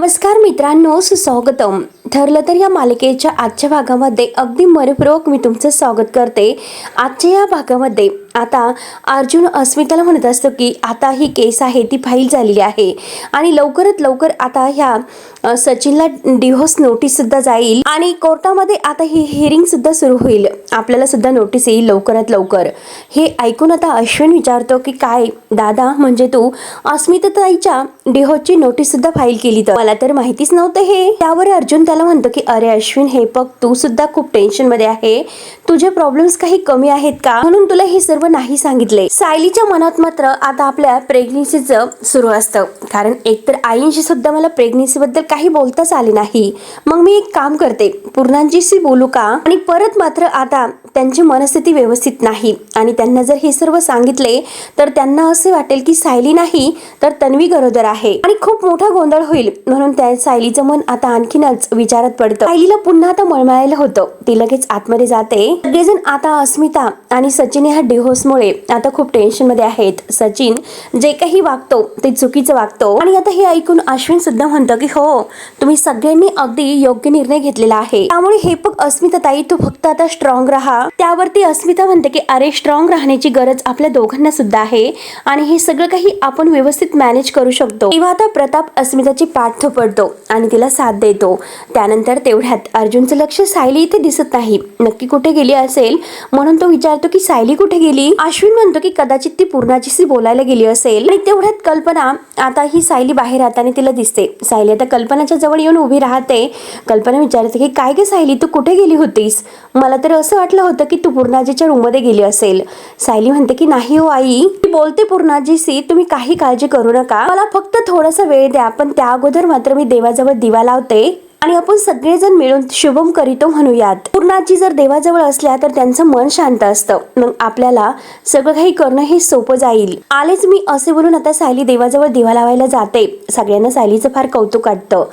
नमस्कार मित्रांनो, सुस्वागतम. ठरलं तर या मालिकेच्या आजच्या भागामध्ये अगदी मनपूर्वक मी तुमचं स्वागत करते. आजच्या या भागामध्ये आता अर्जुन अस्मिताला म्हणत असतो की आता ही केस आहे ती फाईल झालेली आहे आणि लवकरात लवकर आता ह्या सचिनला डिव्होर्स नोटीस सुद्धा जाईल आणि कोर्टामध्ये आता ही हिअरिंग सुद्धा सुरू होईल. आपल्याला सुद्धा नोटीस येईल लवकरात लवकर. हे ऐकून आता अश्विन विचारतो की काय दादा, म्हणजे तू अस्मिताताईच्या डिव्होर्सची नोटीस सुद्धा फाईल केली? तर मला तर माहितीच नव्हतं हे. त्यावर अर्जुन त्याला म्हणतो की अरे अश्विन, हे बघ, तू सुद्धा खूप टेन्शन मध्ये आहे. तुझे प्रॉब्लेम्स काही कमी आहेत का म्हणून तुला हे सर्व नाही सांगितले. सायलीच्या मनात मात्र आता आपल्या प्रेग्नन्सीचं सुरू असतं, कारण एकतर आईंशी सुद्धा मला प्रेग्नन्सी बद्दल काही बोलताच आले नाही. मग मी एक काम करते, पूर्णांजीशी बोलू का? आणि परत मात्र आता त्यांची मनस्थिती व्यवस्थित नाही आणि त्यांना जर हे सर्व सांगितले तर त्यांना असे वाटेल की सायली नाही तर तन्वी गरोदर आहे आणि खूप मोठा गोंधळ होईल. म्हणून त्या सायलीचं मन आता आणखीनच विचारात पडतं. सायलीला पुन्हा आता मळमळायला होतं. ती लगेच आतमध्ये जाते. सगळेजण आता अस्मिता आणि सचिन ह्या डिव्होर्समुळे आता खूप टेन्शन मध्ये आहेत. सचिन जे काही वागतो ते चुकीचं वागतो आणि आता हे ऐकून अश्विन सुद्धा म्हणतो की हो, तुम्ही सगळ्यांनी अगदी योग्य निर्णय घेतलेला आहे. त्यामुळे हे बघ अस्मिता ताई, तू फक्त आता स्ट्रॉंग राहा. त्यावरती अस्मिता म्हणते की अरे, स्ट्रॉंग राहण्याची गरज आपल्या दोघांना सुद्धा आहे आणि हे सगळं काही आपण व्यवस्थित मॅनेज करू शकतो. तेव्हा आता प्रताप अस्मिताची पाठ थोपडतो आणि तिला साथ देतो. त्यानंतर तेवढ्यात अर्जुनचं लक्ष सायली इथे दिसत नाही. नक्की कुठे गेली असेल म्हणून तो विचारतो की सायली कुठे गेली? अश्विन म्हणतो की कदाचित ती पूर्णाजीशी बोलायला गेली असेल. आणि तेवढ्यात कल्पना आता ही सायली बाहेर राहताना तिला दिसते. सायली आता कल्पनाच्या जवळ येऊन उभी राहते. कल्पना विचारते की काय गे सायली, तू कुठे गेली होतीस? मला तर असं वाटलं होतं की तू पूर्णाजीच्या रूम मध्ये गेली असेल. सायली म्हणते की नाही हो आई, मी बोलते पूर्णाजीशी, तुम्ही काही काळजी करू नका. मला फक्त थोडासा वेळ द्या, पण त्या अगोदर मात्र मी देवाजवळ दिवा लावते आणि आपण सगळेजण मिळून शुभम करीतो म्हणूयात. पूर्णाजी जर देवाजवळ असल्या तर त्यांचं मन शांत असतं. मग आपल्याला सगळं काही करणं हे सोपं जाईल. आलेच मी, असे बोलून आता सायली देवाजवळ दिवा लावायला जाते. सगळ्यांना सायलीचं फार कौतुक वाटतं.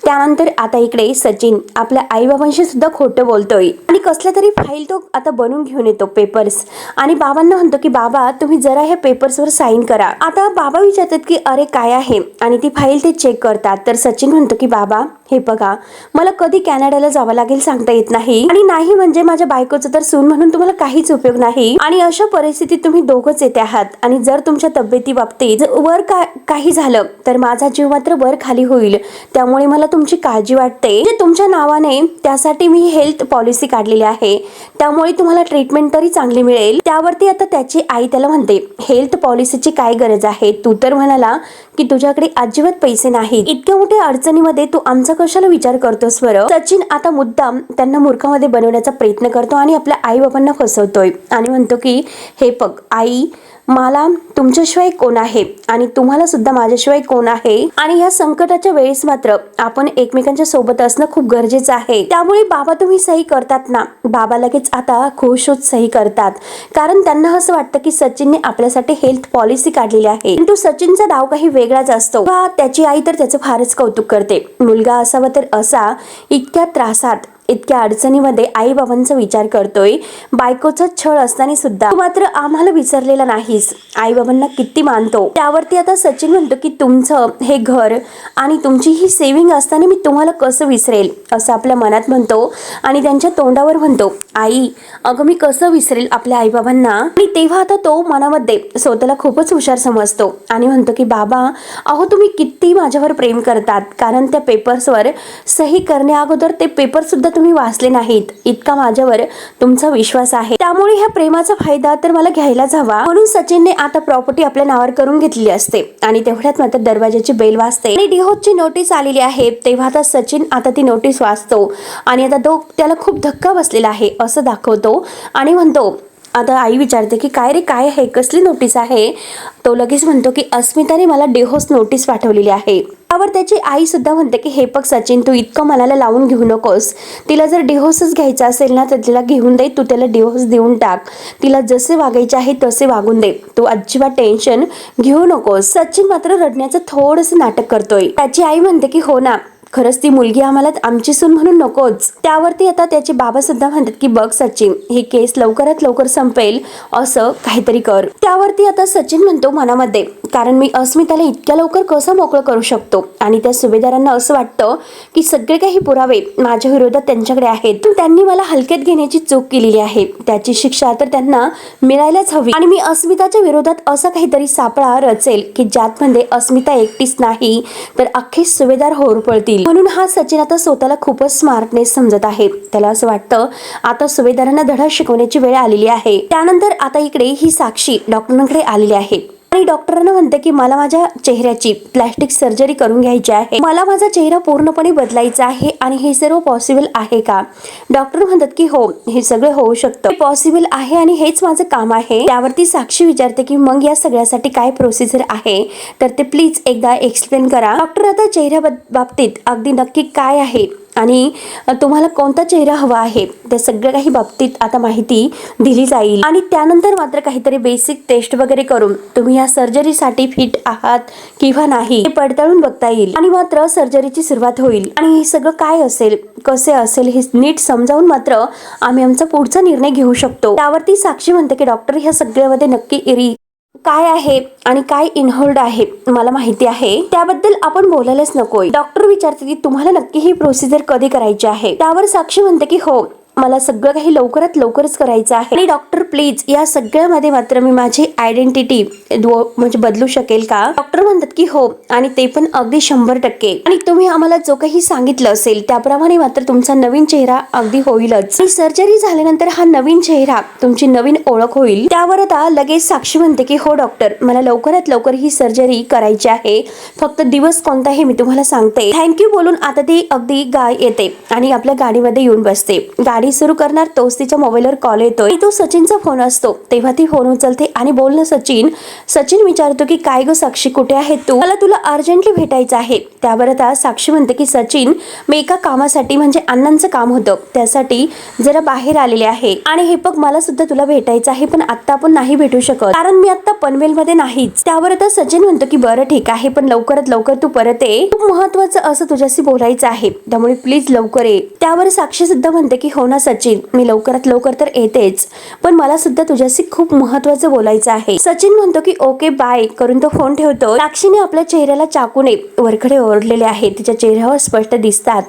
त्यानंतर आता इकडे सचिन आपल्या आई बाबांशी सुद्धा खोटं बोलतोय आणि कसल्या तरी फाईल तो आता बनवून घेऊन येतो, पेपर्स, आणि बाबांना म्हणतो की बाबा, तुम्ही जरा ह्या पेपर्सवर साईन करा. आता बाबा विचारतात की अरे काय आहे, आणि ती फाईल ते चेक करतात. तर सचिन म्हणतो की बाबा, हे बघा, मला कधी कॅनडाला जावं लागेल सांगता येत नाही आणि नाही म्हणजे माझ्या बायकोचं तर सून म्हणून तुम्हाला काहीच उपयोग नाही आणि अशा परिस्थितीत तुम्ही दोघंच येते आहात आणि जर तुमच्या तब्येती बाबतीत वर काही झालं तर माझा जीव मात्र वर खाली होईल. त्यामुळे मला तुमची काळजी वाटते. तुमच्या नावाने त्यासाठी मी हेल्थ पॉलिसी काढलेली आहे, त्यामुळे तुम्हाला ट्रीटमेंट तरी चांगली मिळेल. त्यावरती आता त्याची आई त्याला म्हणते, हेल्थ पॉलिसीची काय गरज आहे? तू तर म्हणाला की तुझ्याकडे अजिबात पैसे नाहीत. इतक्या मोठ्या अडचणीमध्ये तू आमचा कशाला विचार करतोस बरं? सचिन आता मुद्दाम त्यांना मूर्खामध्ये बनवण्याचा प्रयत्न करतो आणि आपल्या आई बाबांना फसवतोय आणि म्हणतो की हे बघ आई, मला तुमच्याशिवाय कोण आहे आणि तुम्हाला सुद्धा माझ्याशिवाय कोण आहे आणि या संकटाच्या वेळेस मात्र आपण एकमेकांच्या सोबत असणं खूप गरजेचं आहे. त्यामुळे बाबा तुम्ही सही करतात ना? बाबा लगेच आता खुश होत सही करतात, कारण त्यांना असं वाटतं की सचिनने आपल्यासाठी हेल्थ पॉलिसी काढलेली आहे. पण तो सचिनचा डाव काही वेगळाच असतो. त्याची आई तर त्याचं फारच कौतुक करते. मुलगा असावा तर असा, इतक्या त्रासात इतक्या अडचणीमध्ये आई बाबांचा विचार करतोय. बायकोचा छळ असताना सुद्धा तू मात्र आम्हाला विसरलेला नाहीस. आई बाबांना किती मानतो. त्यावरती आता सचिन म्हणतो की तुमचं हे घर आणि तुमची ही सेव्हिंग असताना मी तुम्हाला कसं विसरेल, असं आपल्या मनात म्हणतो आणि त्यांच्या तोंडावर म्हणतो, आई अगं मी कसं विसरेल आपल्या आई बाबांना. आणि तेव्हा आता तो मनामध्ये स्वतःला खूपच हुशार समजतो आणि म्हणतो की बाबा, अहो तुम्ही किती माझ्यावर प्रेम करतात, कारण त्या पेपर्सवर सही करण्या अगोदर ते पेपर सुद्धा तुम्ही वाचले नाहीत, इतका माझ्यावर तुमचा विश्वास आहे. त्यामुळे ह्या प्रेमाचा फायदा तर मला घ्यायलाच हवा. म्हणून सचिनने आता प्रॉपर्टी आपल्या नावावर करून घेतलेली असते आणि तेवढ्यात मात्र दरवाजाची बेल वाजते आणि डिव्होर्सची नोटीस आलेली आहे. तेव्हा आता सचिन आता ती नोटीस वाचतो आणि आता त्याला खूप धक्का बसलेला आहे असं दाखवतो आणि म्हणतो, आता आई विचारते की काय रे, काय आहे, कसली नोटीस आहे? तो लगेच म्हणतो की अस्मिताने मला डिव्होर्स नोटीस पाठवलेली आहे. त्यावर त्याची आई सुद्धा म्हणते की हे बघ सचिन, तू इतकं मनाला लावून घेऊ नकोस. तिला जर डिव्होर्सच घ्यायचा असेल ना तर तिला घेऊन दे, तू त्याला डिव्होर्स देऊन टाक. तिला जसे वागायचे आहे तसे वागून दे, तू अजिबात टेन्शन घेऊ नकोस. सचिन मात्र रडण्याचं थोडंसं नाटक करतोय. त्याची आई म्हणते की हो ना, खरंच ती मुलगी आम्हाला आमची सून म्हणून नकोच. त्यावरती आता त्याचे बाबा सुद्धा म्हणतात की बघ सचिन, ही केस लवकरात लवकर संपेल असं काहीतरी कर. त्यावरती आता सचिन म्हणतो मनामध्ये, कारण मी अस्मिताला इतक्या लवकर कसं मोकळं करू शकतो. आणि त्या सुभेदारांना असं वाटतं की सगळे काही पुरावे माझ्या विरोधात त्यांच्याकडे आहेत, त्यांनी मला हलक्यात घेण्याची चूक केलेली आहे, त्याची शिक्षा तर त्यांना मिळायलाच हवी. आणि मी अस्मिताच्या विरोधात असं काहीतरी सापळा रचेल की ज्यात मध्ये अस्मिता एकटीच नाही तर अख्खे सुभेदार होरपळतील. म्हणून हा सचिन आता स्वतःला खूपच स्मार्टनेस समजत आहे. त्याला असं वाटतं आता सुभेदारांना धडा शिकवण्याची वेळ आलेली आहे. त्यानंतर आता इकडे ही साक्षी डॉक्टरांकडे आलेली आहे आणि डॉक्टरांना म्हणते की मला माझ्या चेहऱ्याची प्लॅस्टिक सर्जरी करून घ्यायची आहे, मला माझा चेहरा पूर्णपणे बदलायचा आहे आणि हे सर्व पॉसिबल आहे का. डॉक्टर म्हणतात की हो, हे सगळं होऊ शकतं, पॉसिबल आहे आणि हेच माझं काम आहे. त्यावरती साक्षी विचारते की मग या सगळ्यासाठी काय प्रोसिजर आहे तर ते प्लीज एकदा एक्सप्लेन करा. डॉक्टर आता चेहऱ्या बाबतीत अगदी नक्की काय आहे आणि तुम्हाला कोणता चेहरा हवा आहे त्या सगळ्या काही बाबतीत आता माहिती दिली जाईल. आणि त्यानंतर मात्र काहीतरी बेसिक टेस्ट वगैरे करून तुम्ही या सर्जरीसाठी फिट आहात किंवा नाही हे पडताळून बघता येईल आणि मात्र सर्जरीची सुरुवात होईल. आणि हे सगळं काय असेल, कसे असेल हे नीट समजावून मात्र आम्ही आमचा पुढचा निर्णय घेऊ शकतो. त्यावरती साक्षी म्हणते की डॉक्टर ह्या सगळ्यामध्ये नक्की काय आहे आणि काय इन्व्हॉल्ड आहे मला माहिती आहे, त्याबद्दल आपण बोलायलाच नकोय. डॉक्टर विचारते की तुम्हाला नक्की ही प्रोसिजर कधी करायची आहे. त्यावर साक्षी म्हणते की हो, मला सगळं काही लवकरात लवकरच करायचं आहे आणि डॉक्टर प्लीज या सगळ्यामध्ये मात्र मी माझी आयडेंटिटी म्हणजे बदलू शकेल का. डॉक्टर म्हणतात की हो, आणि ते पण अगदी 100%. आणि तुम्ही आम्हाला जो काही सांगितलं असेल त्याप्रमाणे मात्र तुमचा नवीन चेहरा अगदी होईलच. सर्जरी झाल्यानंतर हा नवीन चेहरा तुमची नवीन ओळख होईल. त्यावर आता लगेच साक्षी म्हणते की हो डॉक्टर, मला लवकरात लवकर ही सर्जरी करायची आहे, फक्त दिवस कोणता हे मी तुम्हाला सांगते. थँक्यू बोलून आता ती अगदी गाय येते आणि आपल्या गाडीमध्ये येऊन बसते. गाडी सुरू करणार तोच तिच्या मोबाईलवर कॉल येतोय. तो सचिनचा फोन असतो. तेव्हा ती फोन उचलते आणि बोल ना सचिन. सचिन विचारतो की काय ग साक्षी, कुठे आहे तू, मला तुला अर्जंटली भेटायचं आहे. त्यावर आता साक्षी म्हणते की सचिन, मी एका कामासाठी म्हणजे अण्णांचं काम होतं त्यासाठी जरा बाहेर आलेले आहे आणि हे बघ मला सुद्धा तुला भेटायचं आहे, पण आता आपण नाही भेटू शकत कारण मी आता पनवेल मध्ये नाहीच. त्यावर आता सचिन म्हणतो की बरं ठीक आहे, पण लवकरात लवकर तू परत ये, खूप महत्वाचं असं तुझ्याशी बोलायचं आहे, त्यामुळे प्लीज लवकर ये. त्यावर साक्षी सुद्धा म्हणते की हो ना सचिन, मी लवकरात लवकर तर येतेच, पण मला सुद्धा तुझ्याशी खूप महत्वाचं बोलायचं आहे. सचिन म्हणतो की ओके बाय करून तो फोन ठेवतो. साक्षीने आपल्या चेहऱ्याला चाकूने वरकडे ओरडलेले आहे, तिच्या चेहऱ्यावर स्पष्ट दिसतात.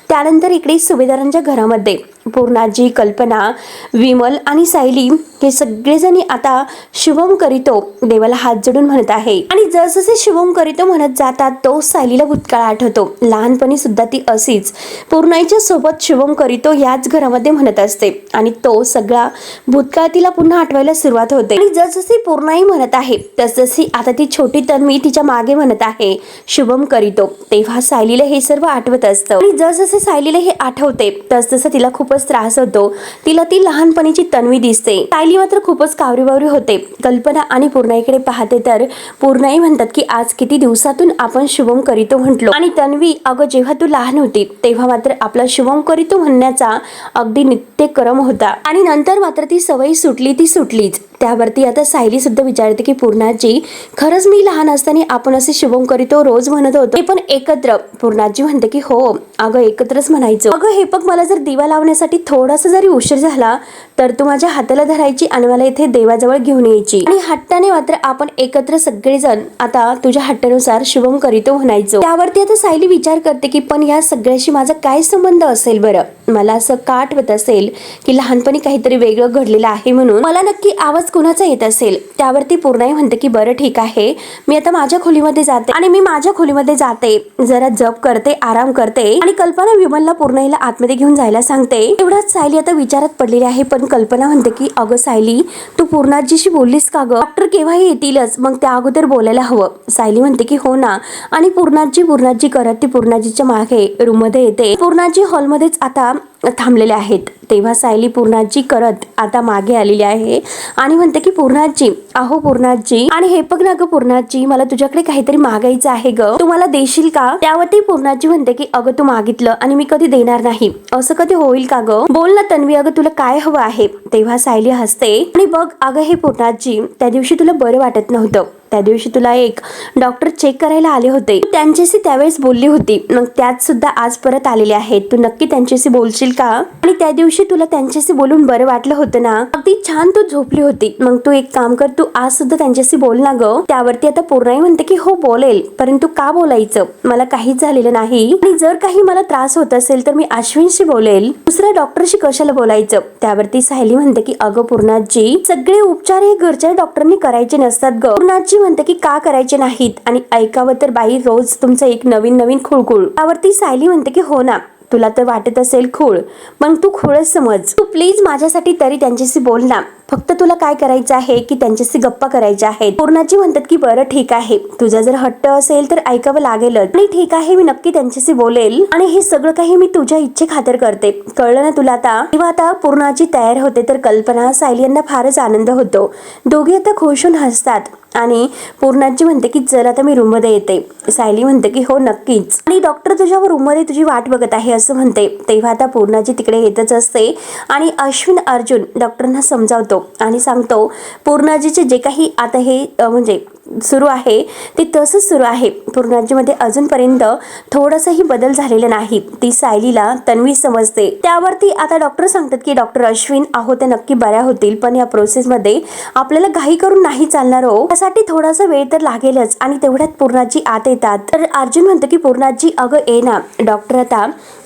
त्यानंतर इकडे सुभेदारांच्या घरामध्ये पूर्णाजी, कल्पना, विमल आणि सायली हे सगळेजणी आता शुभम करीतो देवाला हात जोडून म्हणत आहे. आणि जसजसे शुभम करीतो म्हणत जातात तो सायलीला भूतकाळ आठवतो. लहानपणी सुद्धा ती अशीच पूर्णाईच्या सोबत शुभम करीतो याच घरामध्ये म्हणत असते आणि तो सगळा भूतकाळ तिला पुन्हा आठवायला सुरुवात होते. आणि जसजशी पूर्णाई म्हणत आहे तसजशी आता ती छोटी तन्वी तिच्या मागे म्हणत आहे शुभम करीतो. तेव्हा सायलीला हे सर्व आठवत असतं आणि जसजसे सायलीला हे आठवते तसतसं तिला खूपच त्रास होतो. तिला ती लहानपणीची तन्वी दिसते. सायली मात्र खूपच कावरीबावरी होते. कल्पना आणि पूर्णाईकडे पाहते तर पूर्णाई म्हणतात की आज किती दिवसातून आपण शुभम करीतो म्हटलो आणि तन्वी अगं जेव्हा तू लहान होती तेव्हा मात्र आपला शुभम करीतो म्हणण्याचा अगदी नित्यक्रम होता आणि नंतर मात्र ती सवय सुटली ती सुटलीच. त्यावरती आता सायली सुद्धा विचारते की पूर्णाजी, खरंच मी लहान असताना आपण असे शुभम करीतो रोज म्हणत होतो, ते पण एकत्र. पूर्णाजी म्हणते की हो अगं एकत्रच म्हणायचो. अगं हे बघ, मला जर दिवा लावण्यासाठी थोडासा जरी उशीर झाला तर तू माझ्या हाताला धरायची आणि मला इथे देवाजवळ घेऊन यायची आणि हट्टाने मात्र आपण एकत्र सगळेजण आता तुझ्या हट्टानुसार शुभम करीतो म्हणायचो. त्यावरती आता सायली विचार करते की पण या सगळ्याशी माझा काय संबंध असेल बरं. मला असं का आठवत असेल की लहानपणी काहीतरी वेगळं घडलेलं आहे म्हणून. मला नक्की आवाज कुणाचा येत असेल. त्यावरती पूर्णाई म्हणते की बरं ठीक आहे, मी आता माझ्या खोलीमध्ये जाते आणि मी माझ्या खोलीमध्ये जाते, जरा जप करते, आराम करते. आणि कल्पना विमलला पूर्णाईला आतमध्ये घेऊन जायला सांगते. एवढाच सायली आता विचारात पडलेली आहे. पण कल्पना म्हणते की अगं सायली, तू पूर्णाजीशी बोललीस का ग? डॉक्टर केव्हाही येतीलच, मग त्या अगोदर बोलायला हवं. सायली म्हणते की हो ना. आणि पूर्णाजी करत ती पूर्णाजीच्या मागे रूम मध्ये येते. पूर्णाजी हॉलमध्येच आता थांबलेले आहेत. तेव्हा सायली पूर्णाजी करत आता मागे आलेली आहे आणि म्हणते की पूर्णाजी, अहो पूर्णाजी, आणि हे बघ ना ग पूर्णाजी, मला तुझ्याकडे काहीतरी मागायचं आहे ग, तू मला देशील का? त्यावरती पूर्णाजी म्हणते की अगं तू मागितलं आणि मी कधी देणार नाही, असं कधी होईल का ग? बोल ना तन्वी, अगं तुला काय हवं आहे? तेव्हा सायली हसते आणि बघ अगं हे पूर्णाजी, त्या दिवशी तुला बरं वाटत नव्हतं त्या दिवशी तुला एक डॉक्टर चेक करायला आले होते, त्यांच्याशी त्यावेळेस बोलली होती, मग त्यात सुद्धा आज परत आलेले आहेत. तू नक्की त्यांच्याशी बोलशील का? आणि त्या दिवशी तुला त्यांच्याशी बोलून बरं वाटलं होतं ना? अगदी छान तू झोपली होती. मग तू एक काम कर, तू आज सुद्धा त्यांच्याशी बोल ना ग. त्यावरती आता पूर्णाई म्हणते की हो बोलेल, परंतु का बोलायचं? मला काहीच झालेलं नाही आणि जर काही मला त्रास होत असेल तर मी अश्विनशी बोलेल, दुसऱ्या डॉक्टरशी कशाला बोलायचं? त्यावरती सायली म्हणते की अगं पूर्णाजी, सगळे उपचार हे घरच्या डॉक्टरनी करायचे नसतात ग. पूर्णाजी म्हणते की का करायचे नाहीत? आणि ऐकावं तर बाई रोज तुमचं एक नवीन खुळखुळ. त्यावरती सायली म्हणते की हो ना, तुला तर वाटत असेल खूळ, मग तू खूळच समज. तू प्लीज माझ्यासाठी तरी त्यांच्याशी बोल ना. फक्त तुला काय करायचं आहे की त्यांच्याशी गप्पा करायच्या आहेत. पूर्णाजी म्हणतात की बरं ठीक आहे, तुझा जर हट्ट असेल तर ऐकावं लागेलच. आणि ठीक आहे, मी नक्की त्यांच्याशी बोलेल आणि हे सगळं काही मी तुझ्या इच्छे खातर करते, कळलं ना तुला आता? तेव्हा आता पूर्णाजी तयार होते तर कल्पना सायली यांना फारच आनंद होतो. दोघे आता खुश होऊन हसतात आणि पूर्णाजी म्हणते की चल आता मी रूम मध्ये येते. सायली म्हणते की हो नक्कीच. आणि डॉक्टर तुझ्या रूम मध्ये तुझी वाट बघत आहे असं म्हणते. तेव्हा आता पूर्णाजी तिकडे येतच असते आणि अश्विन अर्जुन डॉक्टरांना समजावतो आणि सांगतो पूर्णाजीचे जे काही आता हे म्हणजे सुरू आहे ते तसंच सुरू आहे. पूर्णाजीमध्ये अजूनपर्यंत थोडासाही बदल झालेला नाही. ती सायलीला तन्वी समजते. त्यावरती आता डॉक्टर सांगतात की डॉक्टर अश्विन आहो ते नक्की बऱ्या होतील, पण या प्रोसेसमध्ये आपल्याला घाई करून नाही चालणार हो, त्यासाठी थोडासा वेळ तर लागेलच. आणि तेवढ्यात पूर्णाजी आत येतात. तर अर्जुन म्हणतो की पूर्णाजी अगं ये ना, डॉक्टर आता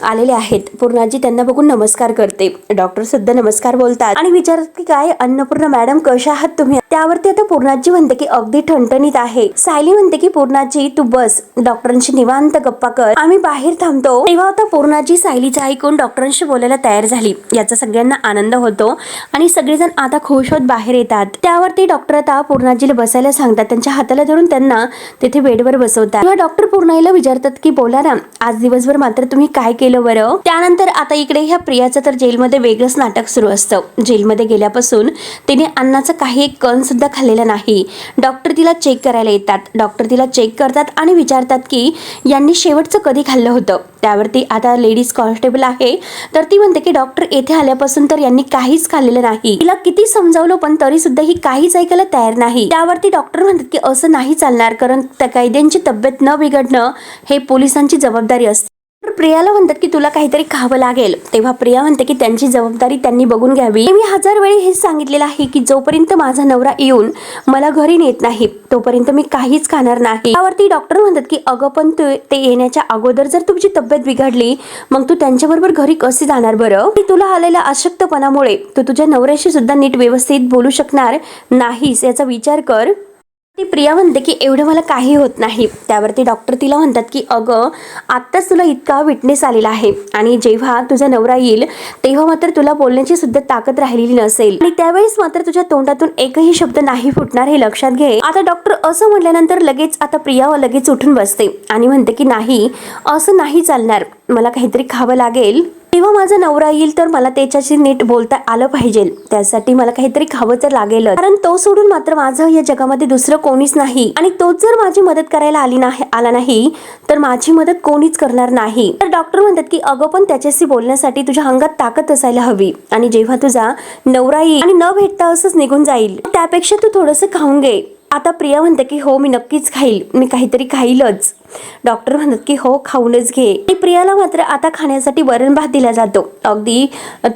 आलेले आहेत. पूर्णाजी त्यांना बघून नमस्कार करते. डॉक्टर सुद्धा नमस्कार बोलतात आणि विचारतात की काय अन्नपूर्णा मॅडम कशा आहात तुम्ही? त्यावरती आता पूर्णाजी म्हणते की अगदी ठणठणीत आहे. सायली म्हणते की पूर्णाजी तू बस, डॉक्टरांशी निवांत गप्पा कर, आम्ही बाहेर थांबतो. तेव्हा आता पूर्णाजी सायलीचं ऐकून डॉक्टरांशी बोलायला तयार झाली. याचा सगळ्यांना आनंद होतो आणि सगळेजण आता खुश होत बाहेर येतात. त्यावरती डॉक्टर आता पूर्णाजीला बसायला सांगतात. त्यांच्या हाताला धरून त्यांना तिथे बेडवर बसवतात. तेव्हा डॉक्टर पूर्णाईला विचारतात की बोला ना, आज दिवसभर मात्र तुम्ही काय केलं बरं? त्यानंतर आता इकडे ह्या प्रियाचं तर जेलमध्ये वेगळंच नाटक सुरू असतं. जेलमध्ये गेल्यापासून तिने अन्नाचा काही एक कण सुद्धा खाल्लेला नाही. डॉक्टर तिला चेक करायला येतात. डॉक्टर तिला चेक करतात आणि विचारतात की यांनी शेवटचं कधी खाल्लं होतं? त्यावरती आता लेडीज कॉन्स्टेबल आहे तर ती म्हणते की डॉक्टर येथे आल्यापासून तर यांनी काहीच खाल्लेलं नाही. तिला किती समजावलं पण तरी सुद्धा ही काहीच ऐकायला तयार नाही. त्यावरती डॉक्टर म्हणतात की असं नाही चालणार, कारण त्या कैद्यांची तब्येत न बिघडणं हे पोलिसांची जबाबदारी असते. प्रियाला म्हणतात की तुला काहीतरी खावं लागेल. तेव्हा प्रिया म्हणते की त्यांची जबाबदारी त्यांनी बघून घ्यावी. मी 1000 वेळी हेच सांगितलेलं आहे की जोपर्यंत माझा नवरा येऊन मला घरी नेत नाही तोपर्यंत मी काहीच खाणार नाही. त्यावरती डॉक्टर म्हणतात की अगं पण ते येण्याच्या अगोदर जर तुझी तब्येत बिघडली मग तू त्यांच्याबरोबर घरी कसे जाणार बरं? तुला आलेल्या अशक्तपणामुळे तू तुझ्या नवऱ्याशी सुद्धा नीट व्यवस्थित बोलू शकणार नाहीस, याचा विचार कर. ती प्रिया म्हणते की एवढं मला काही होत नाही. त्यावरती डॉक्टर तिला म्हणतात की अगं आत्ताच तुला इतका विटनेस आलेला आहे आणि जेव्हा तुझा नवरा येईल तेव्हा मात्र तुला बोलण्याची सुद्धा ताकद राहिलेली नसेल आणि त्यावेळेस मात्र तुझ्या तोंडातून एकही शब्द नाही फुटणार, हे लक्षात घे. आता डॉक्टर असं म्हटल्यानंतर लगेच आता प्रिया लगेच उठून बसते आणि म्हणते की नाही, असं नाही चालणार, मला काहीतरी खावं लागेल. तेव्हा माझा नवरा येईल तर मला त्याच्याशी नीट बोलता आलं पाहिजे, त्यासाठी मला काहीतरी खावं तर लागेल, कारण तो सोडून मात्र माझं या जगामध्ये दुसरं कोणीच नाही आणि तोच जर माझी मदत करायला आला नाही तर माझी मदत कोणीच करणार नाही. तर डॉक्टर म्हणतात की अगं पण त्याच्याशी बोलण्यासाठी तुझ्या अंगात ताकद असायला हवी आणि जेव्हा तुझा नवरा येईल आणि न भेटता असंच निघून जाईल त्यापेक्षा तू थोडंसं खाऊन घे. आता प्रिया म्हणते की हो मी नक्कीच खाईल, मी काहीतरी खाईलच. डॉक्टर म्हणतात की हो खाऊनच घे. प्रियाला मात्र आता खाण्यासाठी वरण भात दिला जातो. अगदी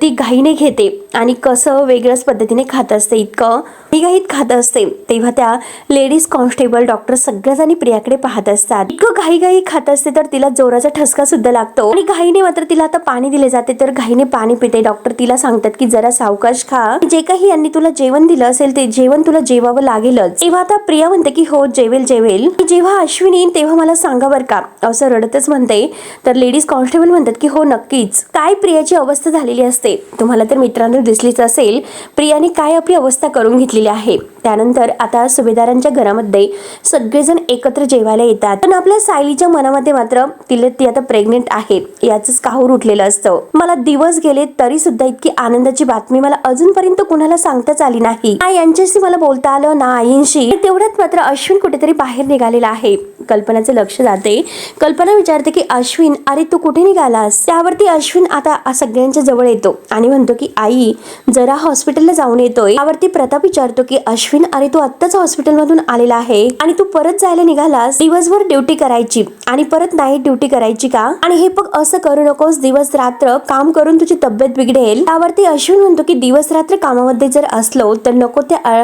ती घाईने घेते आणि कसं वेगळ्याच पद्धतीने खात असते, इतकं घाईत खात असते. तेव्हा त्या लेडीज कॉन्स्टेबल डॉक्टर सगळ्याजणी प्रियाकडे पाहत असतात. इतकं घाई खात असते तर तिला जोराचा ठसका सुद्धा लागतो आणि घाईने मात्र तिला आता पाणी दिले जाते तर घाईने पाणी पिते. डॉक्टर तिला सांगतात की जरा सावकाश खा, जे काही यांनी तुला जेवण दिलं असेल ते जेवण तुला जेवावं लागेलच. तेव्हा आता प्रिया म्हणते की हो जेवेल. जेव्हा अश्विन येईल तेव्हा मला सांगा बर का, असं रडतच म्हणते. तर लेडीज कॉन्स्टेबल म्हणतात की हो नक्कीच. काय प्रियाची अवस्था झालेली असते तुम्हाला तर मित्रांनो दिसलीच असेल, प्रियाने काय आपली अवस्था करून घेतलेली आहे. त्यानंतर आता सुभेदारांच्या घरामध्ये सगळेजण एकत्र जेवायला येतात. पण आपल्या सायलीच्या मनामध्ये मात्र ती आता प्रेग्नेंट आहे याच काहूर उठलेलं असतं. मला दिवस गेले तरी सुद्धा इतकी आनंदाची बातमी मला अजूनपर्यंत कुणाला सांगताच आली नाही. यांच्याशी मला बोलता आलं ना आईंशी. तेवढ्यात मात्र अश्विन कुठेतरी बाहेर निघालेला आहे. कल्पनाचं लक्ष जाते. कल्पना विचारते की अश्विन अरे तू कुठे निघालास? त्यावरती अश्विन आता सगळ्यांच्या जवळ येतो आणि म्हणतो की आई जरा हॉस्पिटलला जाऊन येतोय. त्यावरती प्रताप विचारतो की अश्विन अश्विन, अरे तू आत्ताच हॉस्पिटलमधून आलेला आहे आणि तू परत जायला निघालास दिवसभर ड्युटी करायची आणि परत नाईट ड्युटी करायची का? आणि हे बघ, असं करू नकोस, दिवस रात्र काम करून तुझी तब्येत बिघडेल. त्यावरती अश्विन म्हणतो की दिवस रात्र कामामध्ये जर असलो तर नको त्या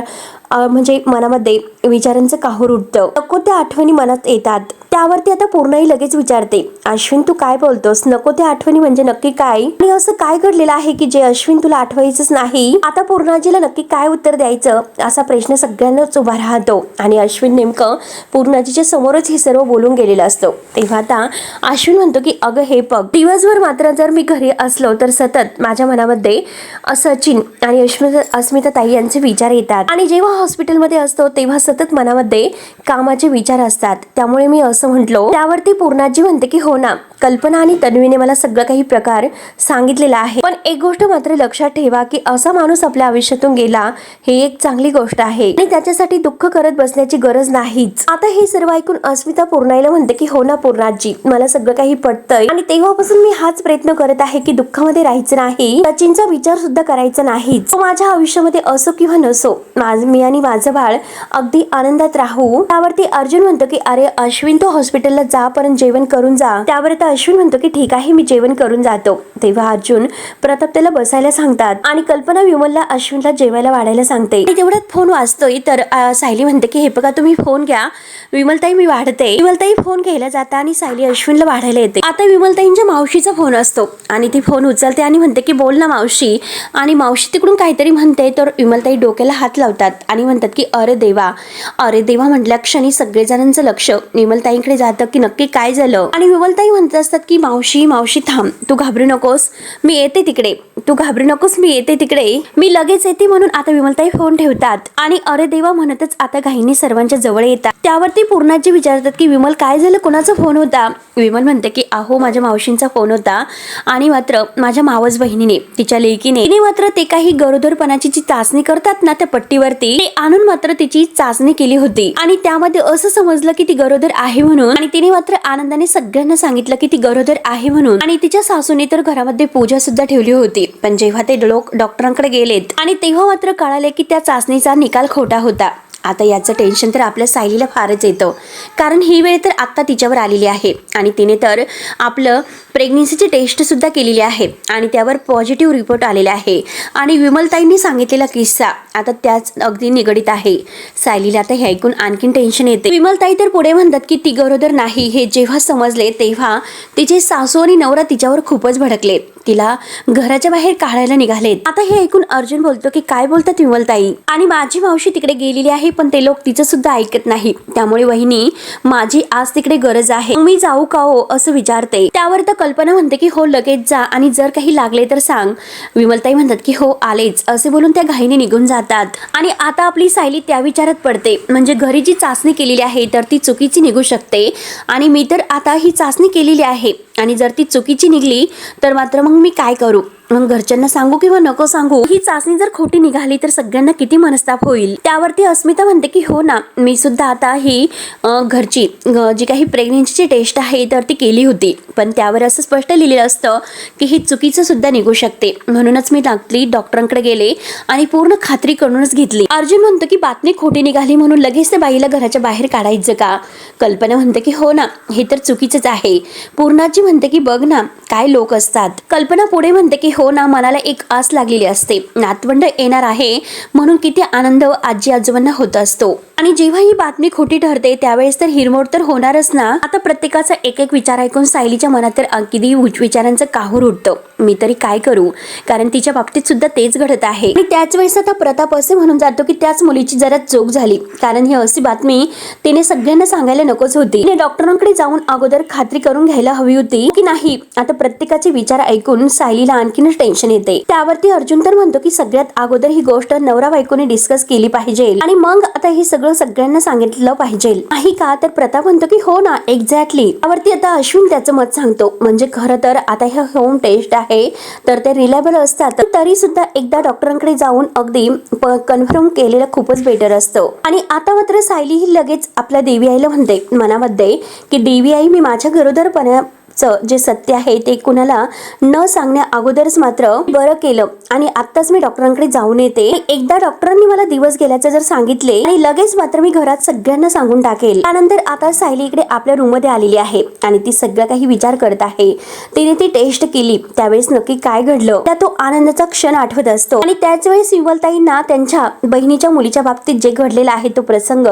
म्हणजे मनामध्ये विचारांचं काहूर उठतं, नको त्या आठवणी मनात येतात. त्यावरती आता पूर्णाही लगेच विचारते, अश्विन तू काय बोलतोस? नको त्या आठवणी म्हणजे नक्की काय? आणि असं काय घडलेलं आहे की जे अश्विन तुला आठवायचंच नाही? आता पूर्णाजीला नक्की काय उत्तर द्यायचं असा प्रश्न सगळ्यांनाच उभा राहतो आणि अश्विन नेमकं पूर्णाजीच्या समोरच हे सर्व बोलून गेलेलं असतं. तेव्हा आता अश्विन म्हणतो की अगं हे बघ, दिवसभर मात्र जर मी घरी असलो तर सतत माझ्या मनामध्ये सचिन आणि अस्मिता ताई यांचे विचार येतात आणि जेव्हा हॉस्पिटलमध्ये असतो तेव्हा सतत मनामध्ये कामाचे विचार असतात. त्यामुळे मी असं म्हटलो. त्यावरती पूर्णाजी म्हणते की हो ना, कल्पना आणि तन्वीने मला सगळं काही प्रकार सांगितलेला आहे, पण एक गोष्ट मात्र लक्षात ठेवा की असा माणूस आपल्या आयुष्यातून गेला हे एक चांगली गोष्ट आहे आणि त्याच्यासाठी दुःख करत बसण्याची गरज नाहीच. आता हे सर्व ऐकून अस्मिता पूर्णाईला म्हणते की हो ना पूर्णाजी, मला सगळं काही पटतंय आणि तेव्हापासून मी हाच प्रयत्न करत आहे की दुःखामध्ये राहायचं नाही, सचिनचा विचार सुद्धा करायचा नाही. तो माझ्या आयुष्यामध्ये असो किंवा नसो, मी आणि माझं बाळ अगदी आनंदात राहू. त्यावरती अर्जुन म्हणतो की अरे अश्विन, तो हॉस्पिटलला जा, पण जेवण करून जा. त्यावर आता अश्विन म्हणतो की ठीक आहे, मी जेवण करून जातो. तेव्हा अर्जुन प्रताप त्याला बसायला सांगतात आणि कल्पना विमलला अश्विनला जेवायला वाढायला सांगते. तेवढ्यात फोन वाजतोय तर सायली म्हणते की हे बघा, तुम्ही फोन घ्या. विमलताई मी वाढते. विमलताई फोन घ्यायला जाता आणि सायली अश्विनला वाढायला येते. आता विमलताईंच्या मावशीचा फोन असतो आणि ती फोन उचलते आणि म्हणते की बोल ना मावशी. आणि मावशी तिकडून काहीतरी म्हणते तर विमलताई डोक्याला हात लावतात आणि म्हणतात की अरे देवा, अरे देवा म्हटल्या क्षणी सगळेजणांचं लक्ष विमलताईंकडे जातं की नक्की काय झालं. आणि विमलताई म्हणत असतात की मावशी मावशी थांब, तू घाबरू नकोस, मी येते तिकडे, तू घाबरू नकोस, मी येते तिकडे, मी लगेच येते. म्हणून आता विमलताई फोन ठेवतात आणि अरे देवा म्हणतच आता घाईने सर्वांच्या जवळ येतात. त्यावरती पूर्णाजी विचारतात की विमल काय झालं, कोणाचा फोन होता? विमल म्हणते की अहो माझ्या मावशींचा फोन होता आणि मात्र माझ्या मावस बहिणीने, तिच्या लेकीने, तिने मात्र ते काही गरोदरपणाची जी चाचणी करतात ना त्या पट्टीवरती, ते आणून मात्र तिची चाचणी केली होती आणि त्यामध्ये असं समजलं की ती गरोदर आहे म्हणून. आणि तिने मात्र आनंदाने सगळ्यांना सांगितलं की ती गरोदर आहे म्हणून. आणि तिच्या सासूने तर घरामध्ये पूजा सुद्धा ठेवली होती. पण जेव्हा ते लोक डॉक्टरांकडे गेलेत आणि तेव्हा मात्र कळाले की त्या चाचणीचा निकाल खोटा होता. आता याचं टेन्शन तर आपल्या सायलीला फारच येतं, कारण ही वेळ तर आत्ता तिच्यावर आलेली आहे आणि तिने तर आपलं प्रेग्नन्सीची टेस्ट सुद्धा केलेली आहे आणि त्यावर पॉझिटिव्ह रिपोर्ट आलेला आहे. आणि विमलताईंनी सांगितलेला किस्सा आता त्याच अगदी निगडीत आहे. सायलीला आता हे ऐकून आणखीन टेन्शन येते. विमलताई तर पुढे म्हणतात की ती गरोदर नाही हे जेव्हा समजले तेव्हा तिचे सासू आणि नवरा तिच्यावर खूपच भडकले, तिला घराच्या बाहेर काढायला निघालेत. आता हे ऐकून अर्जुन बोलतो की काय बोलतात विमलताई, आणि माझी मावशी तिकडे गेलेली आहे पण ते लोक तिचं सुद्धा ऐकत नाही. त्यामुळे वहिनी माझी आज तिकडे गरज आहे, मी जाऊ का हो असं विचारते. त्यावर तर कल्पना म्हणते की हो लगेच जा आणि जर काही लागले तर सांग. विमलताई म्हणतात की हो आलेच असे बोलून त्या घाईने निघून जातात. आणि आता आपली सायली त्या विचारात पडते, म्हणजे घरी जी चाचणी केलेली आहे तर ती चुकीची निघू शकते आणि मी तर आता ही चाचणी केलेली आहे आणि जर ती चुकीची निघली तर मात्र मग मी काय करू? मग घरच्यांना सांगू किंवा नको सांगू? ही चाचणी जर खोटी निघाली तर सगळ्यांना किती मनस्ताप होईल. त्यावरती अस्मिता म्हणते की हो ना, मी सुद्धा आता ही घरची जी काही प्रेग्नन्सीची टेस्ट आहे तर ती केली होती, पण त्यावर असं स्पष्ट लिहिलेलं असतं की ही चुकीचं सुद्धा निघू शकते. म्हणूनच मी डॉक्टरांकडे गेले आणि पूर्ण खात्री करूनच घेतली. अर्जुन म्हणतो की बातमी खोटी निघाली म्हणून लगेच त्या बाईला घराच्या बाहेर काढायचं का? कल्पना म्हणते की हो ना, हे तर चुकीचंच आहे. पूर्णाजी म्हणते की बघ ना काय लोक असतात. कल्पना पुढे म्हणते की हो ना, मनाला एक आस लागलेली असते, नातवंड येणार आहे म्हणून किती आनंद आजी आजोबांना होत असतो. आणि जेव्हा ही बातमी खोटी ठरते त्यावेळेस तर हिरमोड तर होणारच ना. आता प्रत्येकाचा एक एक विचार ऐकून सायलीच्या मनात तर अगदी विचारांचं काहूर उठतं, मी तरी काय करू, कारण तिच्या बाबतीत सुद्धा तेच घडत आहे. आणि त्याच वेळेस आता प्रताप असे म्हणून जातो की त्याच मुलीची जरा चूक झाली, कारण ही अशी बातमी तिने सगळ्यांना सांगायला नकोच होती. तिने डॉक्टरांकडे जाऊन अगोदर खात्री करून घ्यायला हवी होती की नाही. आता प्रत्येकाचे विचार ऐकून सायलीला आणखीनच टेन्शन येते. त्यावरती अर्जुन तर म्हणतो की सगळ्यात अगोदर ही गोष्ट नवरा बायकोने डिस्कस केली पाहिजे आणि मग आता हे सगळं सगळ्यांना सांगितलं पाहिजे, नाही का? तर प्रताप म्हणतो की हो ना एक्झॅक्टली. त्यावरती आता अश्विन त्याचं मत सांगतो, म्हणजे खरं तर आता हे होम टेस्ट आहे तर ते रिलायबल असतात, तरी सुद्धा एकदा डॉक्टरांकडे जाऊन अगदी कन्फर्म केलेलं खूपच बेटर असतं. आणि आता मात्र सायली ही लगेच आपल्या देवी आईला म्हणते मनामध्ये की देवी आई, मी माझ्या गरोदरपणा जे सत्य आहे ते कुणाला न सांगण्या अगोदरच मात्र बरं केलं आणि आत्ताच मी डॉक्टरांकडे जाऊन येते. एकदा डॉक्टरांनी मला दिवस गेल्याचे जर सांगितले आणि लगेच मात्र मी घरात सगळ्यांना सांगून टाकेल. त्यानंतर आता सायली इकडे आपल्या रूम मध्ये आलेली आहे आणि ती सगळं काही विचार करत आहे. तिने ती टेस्ट केली त्यावेळेस नक्की काय घडलं त्या तो आनंदाचा क्षण आठवत असतो आणि त्याच वेळेस विमलताईंना त्यांच्या बहिणीच्या मुलीच्या बाबतीत जे घडलेला आहे तो प्रसंग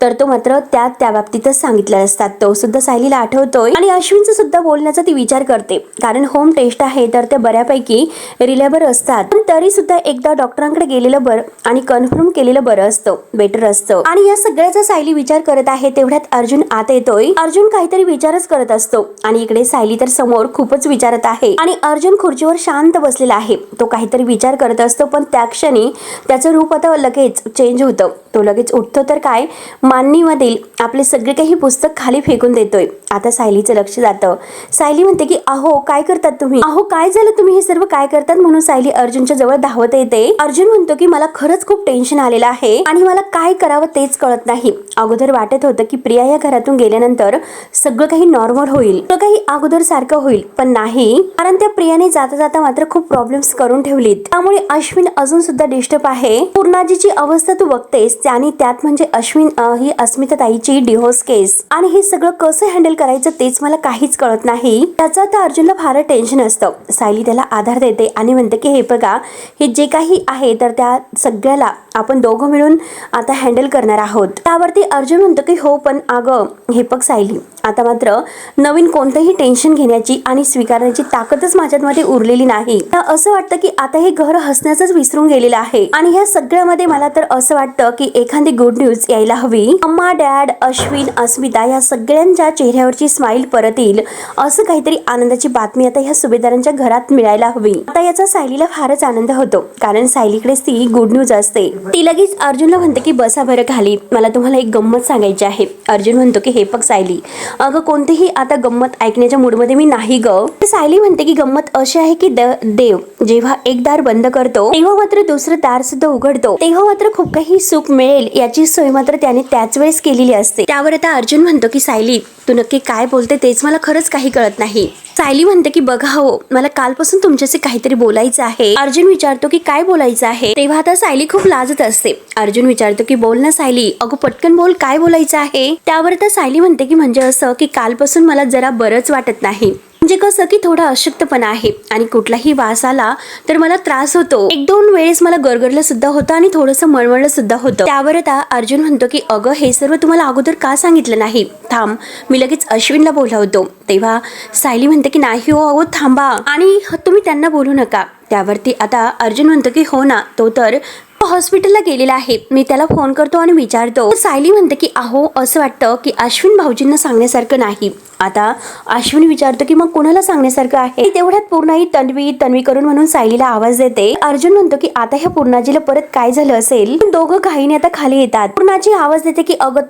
तर तो मात्र त्या बाबतीतच सांगितला असतात. तो सुद्धा सायलीला आठवतोय आणि अश्विनचं सुद्धा बोलण्याचा ती विचार करते. कारण होम टेस्ट आहे तर ते बऱ्यापैकी रिलेबल असतात पण तरी सुद्धा एकदा डॉक्टरांकडे गेलेलं बरं आणि कन्फर्म केलेलं बरं असतं, बेटर असतं. आणि या सगळ्याचा सायली विचार करत आहे तेवढ्यात अर्जुन आत येतोय. अर्जुन काहीतरी विचारच करत असतो आणि इकडे सायली तर समोर खूपच विचारत आहे आणि अर्जुन खुर्चीवर शांत बसलेला आहे. तो काहीतरी विचार करत असतो पण त्या क्षणी त्याचं रूप आता लगेच चेंज होतं. तो लगेच उठतो तर काय मांडणीमधील आपले सगळे काही पुस्तक खाली फेकून देतोय. आता सायलीचं लक्ष जातं. सायली म्हणते की अहो काय करतात तुम्ही, अहो काय झालं, तुम्ही हे सर्व काय करतात. म्हणून सायली अर्जुनच्या जवळ धावत येते. अर्जुन म्हणतो की मला खरंच खूप टेन्शन आलेलं आहे आणि मला काय करावं तेच कळत नाही. अगोदर वाटत होतं की प्रिया या घरातून गेल्यानंतर सगळं काही नॉर्मल होईल, सगळं काही अगोदर सारखं होईल पण नाही. कारण त्या प्रियाने जाता जाता मात्र खूप प्रॉब्लेम्स करून ठेवलीत. त्यामुळे अश्विन अजून सुद्धा डिस्टर्ब आहे. पूर्णाजीची अवस्था तू बघतेस आणि त्यात म्हणजे अश्विन ही अस्मिता ताईची डिव्होर्स केस आणि हे सगळं कसं हँडल करायचं तेच मला काहीच कळत नाही. त्याचं आता अर्जुनला फार टेन्शन असतं. सायली त्याला आधार देते आणि म्हणते की हे बघा हे जे काही आहे तर त्या सगळ्याला आपण दोघं मिळून आता हँडल करणार आहोत. त्यावरती अर्जुन म्हणतो की हो पण अगं हे बघ सायली आता मात्र नवीन कोणतंही टेन्शन घेण्याची आणि स्वीकारण्याची ताकदच माझ्यामध्ये उरलेली नाही. असं वाटतं की आता हे घर हसण्याचंच विसरून गेलेलं आहे आणि ह्या सगळ्यामध्ये मला तर असं वाटतं की एखादी गुड न्यूज यायला हवी. अम्मा, डॅड, अश्विन, अस्मिता या सगळ्यांच्या चेहऱ्यावरची स्माइल परत येईल असं काहीतरी आनंदाची बातमी आता ह्या सुभेदारांच्या घरात मिळायला हवी. आता याचा सायलीला फारच आनंद होतो कारण सायलीकडेच ती गुड न्यूज असते. ती लगेच अर्जुनला म्हणते की बसा बरं खाली, मला तुम्हाला एक गंमत सांगायची आहे. अर्जुन म्हणतो की हे बघ सायली अगं कोणतीही आता गंमत ऐकण्याच्या मूडमध्ये मी नाही ग. सायली म्हणते की गंमत अशी आहे की देव जेव्हा एक दार बंद करतो तेव्हा मात्र दुसरं दार सुद्धा उघडतो, तेव्हा मात्र खूप काही सुख मिळेल याची सोय मात्र त्याने त्याच वेळेस केलेली असते. त्यावर आता अर्जुन म्हणतो की सायली तू नक्की काय बोलते तेच मला खरंच काही कळत नाही. सायली म्हणते की बघा हो मला कालपासून तुमच्याशी काहीतरी बोलायचं आहे. अर्जुन विचारतो की काय बोलायचं आहे. तेव्हा आता सायली खूप लाजत असते. अर्जुन विचारतो की बोल ना सायली, अगं पटकन बोल काय बोलायचं आहे. त्यावर आता सायली म्हणते की म्हणजे असं की कालपासून मला जरा बरंच वाटत नाही. म्हणजे कसं की थोडा अशक्तपणा आहे आणि कुठलाही वास आला तर मला त्रास होतो. एक दोन वेळेस मला गरगरलं सुद्धा होतं आणि थोडंसं मळमळलं सुद्धा होतं. त्यावर आता अर्जुन म्हणतो की अगं हे सर्व तुम्हाला अगोदर का सांगितलं नाही, थांब मी लगेच अश्विनला बोलावतो. तेव्हा सायली म्हणते की नाही हो अहो थांबा आणि तुम्ही त्यांना बोलू नका. त्यावरती आता अर्जुन म्हणतो की हो ना तो तर हॉस्पिटलला गेलेला आहे, मी त्याला फोन करतो आणि विचारतो. सायली म्हणते की अहो असं वाटतं की अश्विन भाऊजींना सांगण्यासारखं नाही. आता अश्विन विचारतो की मग कोणाला सांगण्यासारखं आहे. तेवढ्यात पूर्णाई तन्वी करून म्हणून सायलीला आवाज देते. अर्जुन म्हणतो की आता ह्या पूर्णाजीला परत काय झालं असेल. दोघं घाईने आता खाली येतात. पूर्णाजी आवाज देते की अगं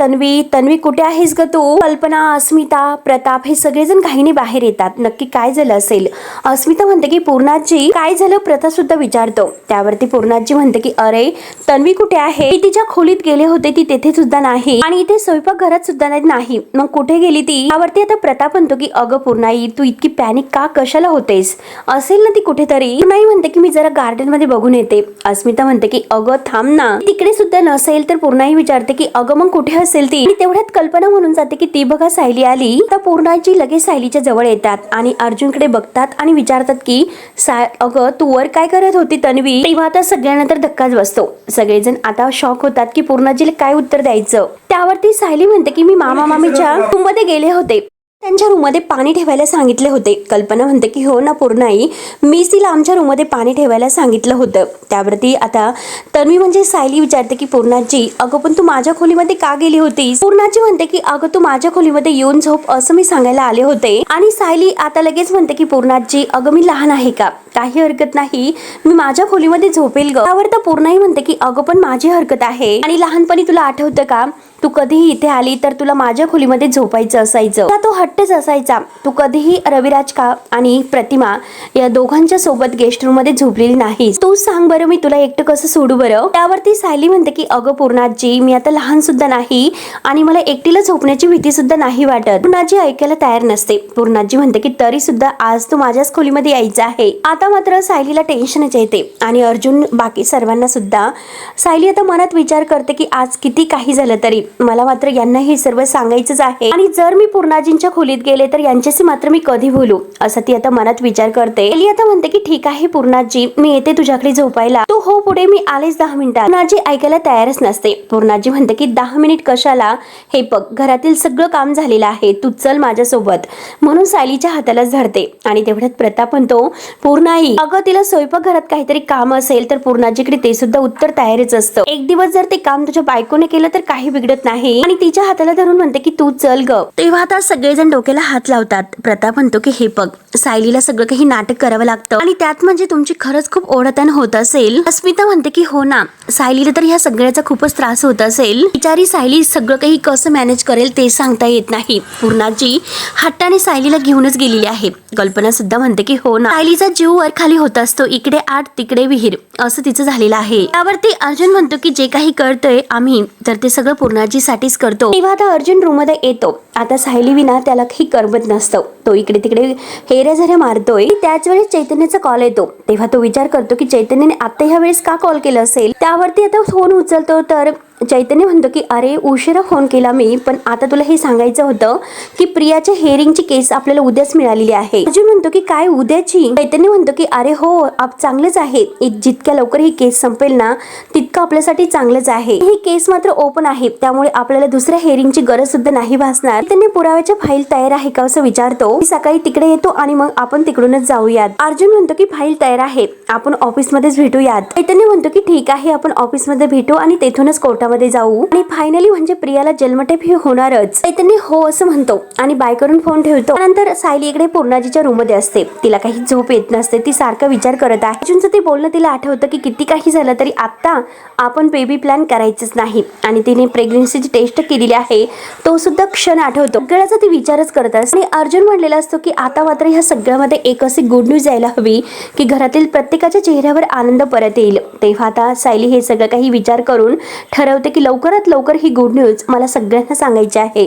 तन्वी कुठे आहेस ग तू. कल्पना, अस्मिता, प्रताप हे सगळेजण घाईने बाहेर येतात. नक्की काय झालं असेल. अस्मिता म्हणते की पूर्णाजी काय झालं. प्रताप सुद्धा विचारतो. त्यावरती पूर्णाजी म्हणते की अरे तन्वी कुठे आहे, ती तिच्या खोलीत गेले होते, ती तेथे सुद्धा नाही आणि इथे स्वयंपाक घरात सुद्धा नाही, मग कुठे गेली ती. त्यावरती आता प्रताप म्हणतो की अगं पूर्णाई तू इतकी पॅनिक का कशाला होतेस, असेल ना ती कुठेतरी. पूर्णाई म्हणते की मी जरा गार्डन मध्ये बघून येते. अस्मिता म्हणते की अगं थांब ना, तिकडे सुद्धा नसेल तर पूर्णाई विचारते की अगं मग कुठे असेल ती. आणि तेवढ्यात कल्पना म्हणून जाते की ती बघा सायली आली. तर पूर्णाची लगेच सायलीच्या जवळ येतात आणि अर्जुनकडे बघतात आणि विचारतात की अगं तू वर काय करत होती तन्वी. तेव्हा आता सगळ्यांना तर धक्काच बसतो. सगळेजण आता शॉक होतात की पूर्णाजीला काय उत्तर द्यायचं. त्यावरती सायली म्हणते की मी मामा मामीच्या रूम मध्ये गेले होते, त्यांच्या रूममध्ये पाणी ठेवायला सांगितले होते. कल्पना म्हणते की हो ना पूर्णाई, मीच तिला आमच्या रूममध्ये पाणी ठेवायला सांगितलं होतं. त्यावरती आता तन्वी म्हणजे सायली विचारते की पूर्णाजी अगं पण तू माझ्या खोलीमध्ये का गेली होतीस. पूर्णाजी म्हणते की अगं तू माझ्या खोलीमध्ये येऊन झोप असं मी सांगायला आले होते. आणि सायली आता लगेच म्हणते की पूर्णाजी अगं मी लहान आहे का, काही हरकत नाही, मी माझ्या खोलीमध्ये झोपेल ग. त्यावर तर पूर्णाई म्हणते की अगं पण माझी हरकत आहे आणि लहानपणी तुला आठवतं का तू कधीही इथे आली तर तुला माझ्या खोलीमध्ये झोपायचं असायचं. तो हट्टच असायचा. तू कधीही रविराज का आणि प्रतिमा या दोघांच्या सोबत गेस्ट रूम मध्ये झोपलेली नाहीस. तू सांग बरं, मी तुला एकटं कसं सोडू बरं. त्यावरती सायली म्हणते की अगं पूर्णाजी, मी आता लहान सुद्धा नाही आणि मला एकटीला झोपण्याची भीती सुद्धा नाही वाटत. पूर्णाजी ऐकायला तयार नसते. पूर्णाजी म्हणते की तरी सुद्धा आज तू माझ्याच खोलीमध्ये यायचं आहे. आता मात्र सायलीला टेन्शनच येते आणि अर्जुन बाकी सर्वांना सुद्धा. सायली आता मनात विचार करते की आज किती काही झालं तरी मला मात्र यांना हे सर्व सांगायचंच आहे आणि जर मी पूर्णाजींच्या खोलीत गेले तर यांच्याशी मात्र मी कधी बोलू, असं ती आता मनात विचार करते. सायली आता म्हणते की ठीक आहे पूर्णाजी, मी येते तुझ्याकडे झोपायला. तू हो पुढे, मी आलेच 10 मिनिटात. पूर्णाजी ऐकायला तयारच नसते. पूर्णाजी म्हणते की 10 मिनिट कशाला, हे बघ घरातील सगळं काम झालेलं आहे, तू चल माझ्यासोबत. म्हणून सायलीच्या हाताला धरते आणि तेवढ्यात प्रताप म्हणतो पूर्णाई, अगं तिला स्वयंपाकघरात काहीतरी काम असेल तर पूर्णाजीकडे ते सुद्धा उत्तर तयारच असतं. एक दिवस जर ते काम तुझ्या बायकोने केलं तर काही बिघडत नाही. आणि तिच्या हाताला धरून म्हणते की तू चल ग. तेव्हा आता सगळेजण डोक्याला हात लावतात. प्रताप म्हणतो की हे बघ, सायलीला सगळं काही नाटक करावं लागतं आणि त्यात म्हणजे तुमची खरंच खूप ओढताण होत असेल. अस्मिता म्हणते की हो ना, सायलीला तर ह्या सगळ्याचा खूपच त्रास होत असेल. बिचारी सायली सगळं काही कसं मॅनेज करेल ते सांगता येत नाही. पूर्णाजी हट्टाने सायलीला घेऊनच गेलेली आहे. कल्पना सुद्धा म्हणते की हो ना, सायलीचा जीव वर खाली होत असतो, इकडे आठ तिकडे विहीर, असं तिचं झालेलं आहे. त्यावरती अर्जुन म्हणतो की जे काही करतोय आम्ही तर ते सगळं पूर्णाजीसाठीच करतो. तेव्हा आता अर्जुन रूम मध्ये येतो. आता सायली विना त्याला काही करमत नसतं. तो इकडे तिकडे हेऱ्या झऱ्या मारतोय. त्याच वेळेस चैतन्याचा कॉल येतो. तेव्हा तो विचार करतो की चैतन्याने आता ह्या वेळेस का कॉल केला असेल. त्यावरती आता फोन उचलतो तर चैतन्य म्हणतो की अरे उशिरा फोन केला मी, पण आता तुला हे सांगायचं होतं की प्रियाच्या हेअरिंगची केस आपल्याला उद्याच मिळालेली आहे. अर्जुन म्हणतो की काय उद्याची. चैतन्य म्हणतो की अरे हो, चांगलंच आहे. जितक्या लवकर ही केस संपेल ना तितकं आपल्यासाठी चांगलंच आहे. ही केस मात्र ओपन आहे, त्यामुळे आपल्याला दुसऱ्या हेअरिंगची गरज सुद्धा नाही भासणार. चैतन्य पुराव्याच्या फाईल तयार आहे का असं विचारतो. सकाळी तिकडे येतो आणि मग आपण तिकडूनच जाऊयात. अर्जुन म्हणतो की फाईल तयार आहे, आपण ऑफिसमध्येच भेटूयात. चैतन्य म्हणतो की ठीक आहे, आपण ऑफिसमध्ये भेटू आणि तेथूनच कोर्टामध्ये जाऊ आणि फायनली म्हणजे प्रियाला जन्मठेप ही होणारच. चैतन्य हो असं म्हणतो आणि बाय करून फोन ठेवतो. नंतर सायली इकडे पूर्णाजीच्या रूम मध्ये असते. तिला काही झोप येत नसते. ती सारखा विचार करत आहे. अर्जुनचं ते बोलणं तिला आठवतं की किती काही झालं तरी आता आपण बेबी प्लॅन करायचंच नाही आणि तिने प्रेग्नन्सीची टेस्ट केलेली आहे तो सुद्धा क्षण आठवतो. सगळ्याचा ती विचारच करत असते आणि अर्जुन म्हणलेला असतो की आता मात्र ह्या सगळ्यामध्ये एक अशी गुड न्यूज यायला हवी की घरातील प्रत्येकाच्या चेहऱ्यावर आनंद परत येईल. तेव्हा आता सायली हे सगळं काही विचार करून ठरवते की लवकरात लवकर ही गुड न्यूज मला सगळ्यांना सांगायची आहे.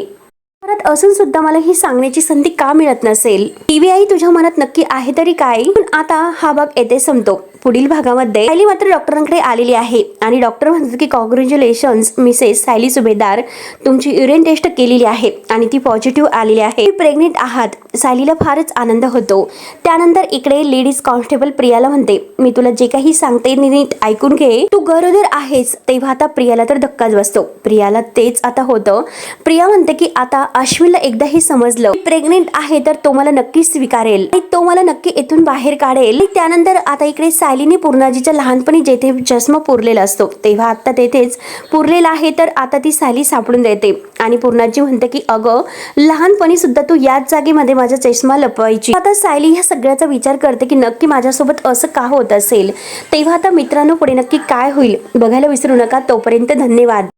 परत असून सुद्धा मला ही सांगण्याची संधी का मिळत नसेल. टीव्ही तुझ्या मनात नक्की आहे तरी काय. पण आता हा भाग येथे संपतो. पुढील भागामध्ये सायली मात्र डॉक्टरांकडे आलेली आहे आणि डॉक्टर म्हणतात की कॉंग्रॅच्युलेशन्स मिसेस सायली सुभेदार, तुमची युरिन टेस्ट केलेली आहे आणि ती पॉझिटिव्ह आलेली आहे. प्रेग्नेंट आहात. सायलीला फारच आनंद होतो. त्यानंतर इकडे लेडीज कॉन्स्टेबल प्रियाला म्हणते मी तुला जे काही सांगते नीट ऐकून घे, तू गरोदर आहेस. तेव्हा आता प्रियाला तर धक्काच बसतो. प्रियाला तेच आता होतं. प्रिया म्हणते की आता अश्विनला एकदा हे समजलं प्रेग्नेंट आहे तर तो मला नक्की स्वीकारेल, तो मला नक्की इथून बाहेर काढेल. त्यानंतर आता इकडे सायलीने पूर्णाजीच्या लहानपणी जेथे चष्मा पुरलेला असतो तेव्हा आता तेथेच पुरलेला आहे तर आता ती सायली सापडून देते आणि पूर्णाजी म्हणते की अगं लहानपणी सुद्धा तू याच जागेमध्ये माझा चष्मा लपवायची. आता सायली ह्या सगळ्याचा विचार करते की नक्की माझ्यासोबत असं का होत असेल. तेव्हा आता मित्रांनो पुढे नक्की काय होईल बघायला विसरू नका. तोपर्यंत धन्यवाद.